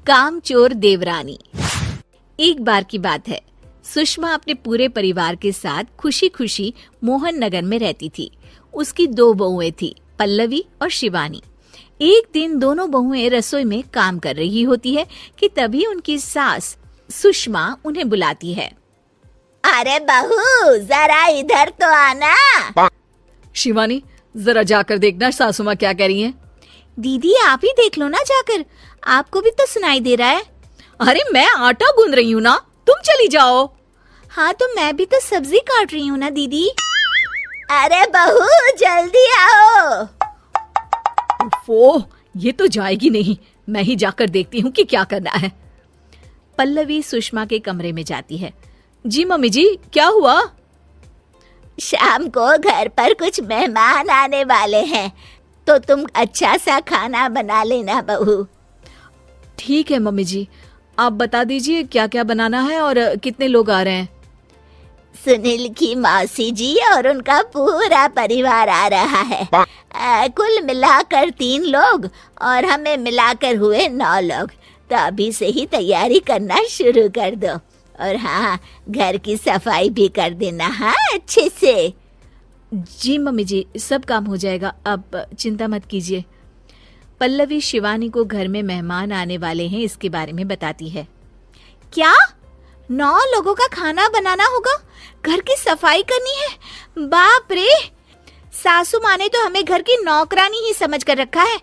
कामचोर देवरानी। एक बार की बात है, सुषमा अपने पूरे परिवार के साथ खुशी खुशी मोहन नगर में रहती थी। उसकी 2 बहुएं थी, पल्लवी और शिवानी। एक दिन दोनों बहुएं रसोई में काम कर रही होती है कि तभी उनकी सास सुषमा उन्हें बुलाती है। अरे बहू, जरा इधर तो आना। शिवानी, जरा जाकर देखना सासू माँ क्या कह रही हैं। दीदी आप ही देख लो ना जाकर, आपको भी तो सुनाई दे रहा है। अरे मैं आटा गूंद रही हूँ ना, तुम चली जाओ। हाँ तो मैं भी तो सब्जी काट रही हूँ ना दीदी। अरे बहू जल्दी आओ। ओह, ये तो जाएगी नहीं, मैं ही जाकर देखती हूँ कि क्या करना है। पल्लवी सुषमा के कमरे में जाती है। जी मम्मी जी, क्या हुआ? शाम को घर पर कुछ मेहमान आने वाले हैं, तो तुम अच्छा सा खाना बना लेना बहू। ठीक है मम्मी जी, आप बता दीजिए क्या क्या बनाना है और कितने लोग आ रहे हैं। सुनील की मौसी जी और उनका पूरा परिवार आ रहा है। कुल मिलाकर 3 लोग और हमें मिलाकर हुए 9 लोग। तो अभी से ही तैयारी करना शुरू कर दो। और हाँ, घर की सफाई भी कर देना, हाँ अच्छे से। जी मम्मी जी, सब काम हो जाएगा, आप चिंता मत कीजिए। पल्लवी शिवानी को घर में मेहमान आने वाले हैं इसके बारे में बताती है। क्या 9 लोगों का खाना बनाना होगा, घर की सफाई करनी है? बाप रे, सासू माँ ने तो हमें घर की नौकरानी ही समझ कर रखा है।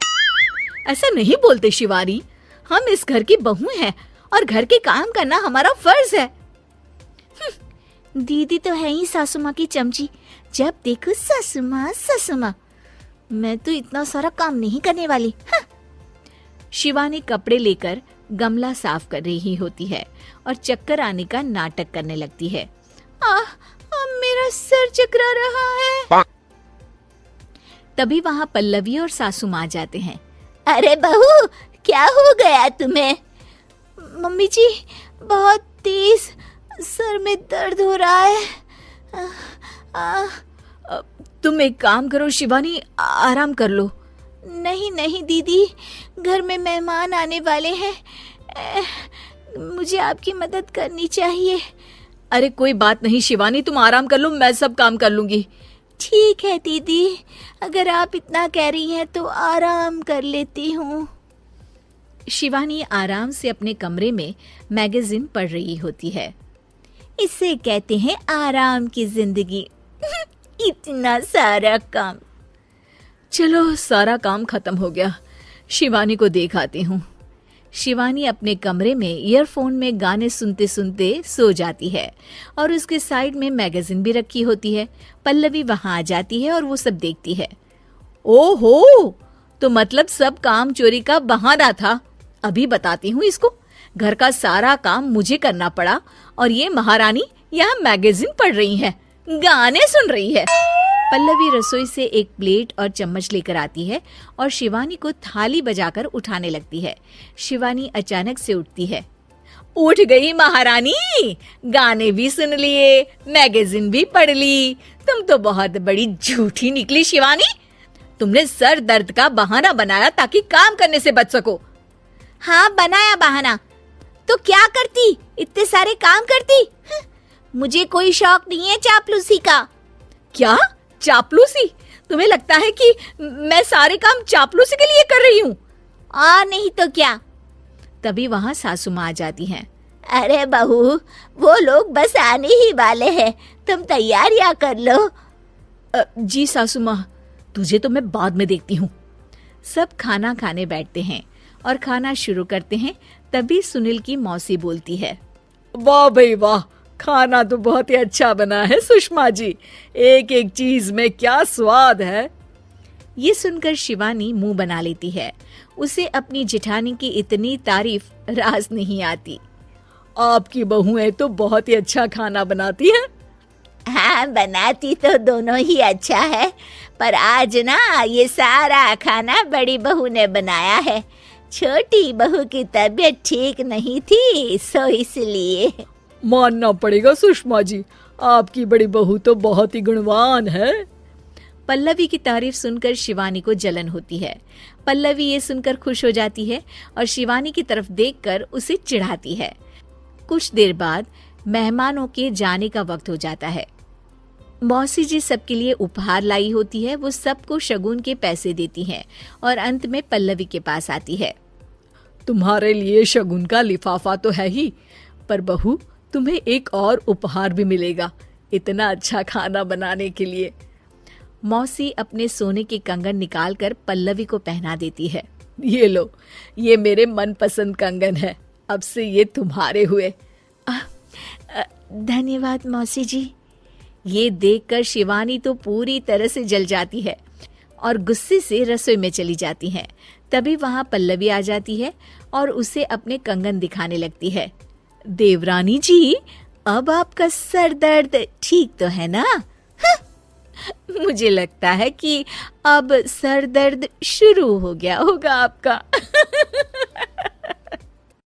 ऐसा नहीं बोलते शिवानी, हम इस घर की बहू हैं और घर के काम करना हमारा फर्ज है। दीदी तो है ही सासू माँ की चमची, जब देखो सासू माँ सासू माँ। मैं तो इतना सारा काम नहीं करने वाली। शिवानी कपड़े लेकर गमला साफ कर रही होती है और चक्कर आने का नाटक करने लगती है। मेरा सर चकरा रहा है। तभी वहाँ पल्लवी और सासू माँ जाते हैं। अरे बहू, क्या हो गया तुम्हें? मम्मी जी, बहुत तेज सर में दर्द हो रहा है। तुम एक काम करो शिवानी, आराम कर लो। नहीं नहीं दीदी, घर में मेहमान आने वाले हैं, मुझे आपकी मदद करनी चाहिए। अरे कोई बात नहीं शिवानी, तुम आराम कर लो, मैं सब काम कर लूंगी। ठीक है दीदी, अगर आप इतना कह रही हैं तो आराम कर लेती हूँ। शिवानी आराम से अपने कमरे में मैगजीन पढ़ रही होती है। इसे कहते हैं आराम की जिंदगी। इतना सारा काम। चलो सारा काम खत्म हो गया, शिवानी को देख आती हूँ। शिवानी अपने कमरे में ईयरफोन में गाने सुनते सुनते सो जाती है और उसके साइड में मैगजीन भी रखी होती है। पल्लवी वहां आ जाती है और वो सब देखती है। ओहो, तो मतलब सब काम चोरी का बहाना था। अभी बताती हूँ इसको। घर का सारा काम मुझे करना पड़ा और ये महारानी यहाँ मैगजीन पढ़ रही है, गाने सुन रही है। पल्लवी रसोई से एक प्लेट और चम्मच लेकर आती है और शिवानी को थाली बजाकर उठाने लगती है। शिवानी अचानक से उठती है। उठ गई महारानी, गाने भी सुन लिए, मैगजीन भी पढ़ ली। तुम तो बहुत बड़ी झूठी निकली शिवानी। तुमने सर दर्द का बहाना बनाया ताकि काम करने से बच सको। हाँ बनाया बहाना, तो क्या करती, इतने सारे काम करती। मुझे कोई शौक नहीं है चापलूसी का। क्या चापलूसी? तुम्हें लगता है कि मैं सारे काम चापलूसी के लिए कर रही हूँ? नहीं तो क्या। तभी वहाँ सासू माँ आ जाती हैं। अरे बहू, वो लोग बस आने ही वाले हैं, तुम तैयारियां कर लो। जी सासू माँ, तुझे तो मैं बाद में देखती हूँ। सब खाना खाने बैठते हैं और खाना शुरू करते हैं। तभी सुनील की मौसी बोलती है। वाह भाई वाह, खाना तो बहुत ही अच्छा बना है सुषमा जी, एक एक चीज में क्या स्वाद है। ये सुनकर शिवानी मुंह बना लेती है। उसे अपनी जेठानी की इतनी तारीफ रास नहीं आती। आपकी बहुएं तो बहुत ही अच्छा खाना बनाती हैं। हाँ बनाती तो दोनों ही अच्छा है, पर आज ना ये सारा खाना बड़ी बहू ने बनाया है। छोटी बहू की तबीयत ठीक नहीं थी, सो इसलिए। मानना पड़ेगा सुषमा जी, आपकी बड़ी बहू तो बहुत ही गुणवान है। पल्लवी की तारीफ सुनकर शिवानी को जलन होती है। पल्लवी ये सुनकर खुश हो जाती है और शिवानी की तरफ देखकर उसे चिढ़ाती है। कुछ देर बाद मेहमानों के जाने का वक्त हो जाता है। मौसी जी सबके लिए उपहार लाई होती है। वो सबको शगुन के पैसे देती हैं और अंत में पल्लवी के पास आती है। तुम्हारे लिए शगुन का लिफाफा तो है ही, पर बहू तुम्हें एक और उपहार भी मिलेगा इतना अच्छा खाना बनाने के लिए। मौसी अपने सोने के कंगन निकालकर पल्लवी को पहना देती है। ये लो, ये मेरे मनपसंद कंगन है, अब से ये तुम्हारे हुए। धन्यवाद मौसी जी। ये देखकर शिवानी तो पूरी तरह से जल जाती है और गुस्से से रसोई में चली जाती है। तभी वहां पल्लवी आ जाती है और उसे अपने कंगन दिखाने लगती है। देवरानी जी, अब आपका सर दर्द ठीक तो है ना? मुझे लगता है कि अब सर दर्द शुरू हो गया होगा आपका।